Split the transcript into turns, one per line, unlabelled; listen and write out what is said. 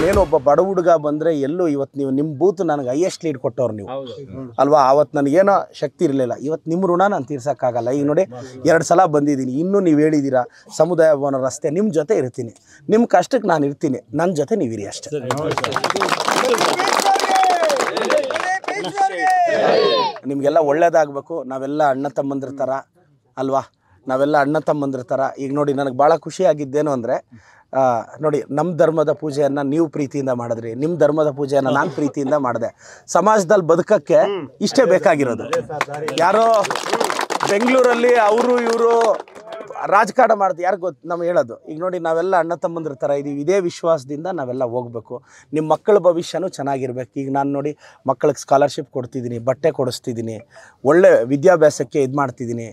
ಏನೊಬ್ಬ ಬಡ ಹುಡುಗ ಬಂದರೆ ಎಲ್ಲೂ ಇವತ್ತು ನೀವು ನಿಮ್ಮ ಬೂತ್ ನನಗೆ ಹೈಯೆಸ್ಟ್ ಲೀಡ್ ಕೊಟ್ಟವ್ರು ನೀವು ಅಲ್ವಾ. ಆವತ್ತು ನನಗೇನೋ ಶಕ್ತಿ ಇರಲಿಲ್ಲ, ಇವತ್ತು ನಿಮ್ಮ ಋಣ ನಾನು ತೀರ್ಸೋಕ್ಕಾಗಲ್ಲ. ಈಗ ನೋಡಿ 2 ಸಲ ಬಂದಿದ್ದೀನಿ, ಇನ್ನೂ ನೀವು ಹೇಳಿದ್ದೀರಾ ಸಮುದಾಯ ಭವನ ರಸ್ತೆ, ನಿಮ್ಮ ಜೊತೆ ಇರ್ತೀನಿ, ನಿಮ್ಮ ಕಷ್ಟಕ್ಕೆ ನಾನು ಇರ್ತೀನಿ, ನನ್ನ ಜೊತೆ ನೀವಿರಿ ಅಷ್ಟೇ. ನಿಮಗೆಲ್ಲ ಒಳ್ಳೇದಾಗಬೇಕು. ನಾವೆಲ್ಲ ಅಣ್ಣ ತಮ್ಮಂದ್ರ ಥರ ಅಲ್ವಾ, ನಾವೆಲ್ಲ ಅಣ್ಣ ತಮ್ಮಂದ್ರ ಥರ. ಈಗ ನೋಡಿ ನನಗೆ ಭಾಳ ಖುಷಿಯಾಗಿದ್ದೇನು ಅಂದರೆ ನೋಡಿ, ನಮ್ಮ ಧರ್ಮದ ಪೂಜೆಯನ್ನು ನೀವು ಪ್ರೀತಿಯಿಂದ ಮಾಡಿದ್ರಿ, ನಿಮ್ಮ ಧರ್ಮದ ಪೂಜೆಯನ್ನು ನಾನು ಪ್ರೀತಿಯಿಂದ ಮಾಡಿದೆ. ಸಮಾಜದಲ್ಲಿ ಬದುಕಕ್ಕೆ ಇಷ್ಟೇ ಬೇಕಾಗಿರೋದು. ಯಾರೋ ಬೆಂಗಳೂರಲ್ಲಿ ಅವರು ಇವರು ರಾಜಕಾರಣ ಮಾಡ್ದು ಯಾರು ಗೊತ್ತು ನಮ್ಗೆ ಹೇಳೋದು. ಈಗ ನೋಡಿ ನಾವೆಲ್ಲ ಅಣ್ಣ ತಮ್ಮಂದ್ರ ಥರ ಇದ್ದೀವಿ, ಇದೇ ವಿಶ್ವಾಸದಿಂದ ನಾವೆಲ್ಲ ಹೋಗಬೇಕು. ನಿಮ್ಮ ಮಕ್ಕಳ ಭವಿಷ್ಯನೂ ಚೆನ್ನಾಗಿರ್ಬೇಕು. ಈಗ ನಾನು ನೋಡಿ ಮಕ್ಕಳಿಗೆ ಸ್ಕಾಲರ್ಶಿಪ್ ಕೊಡ್ತಿದ್ದೀನಿ, ಬಟ್ಟೆ ಕೊಡಿಸ್ತಿದ್ದೀನಿ, ಒಳ್ಳೆ ವಿದ್ಯಾಭ್ಯಾಸಕ್ಕೆ ಇದು ಮಾಡ್ತಿದ್ದೀನಿ.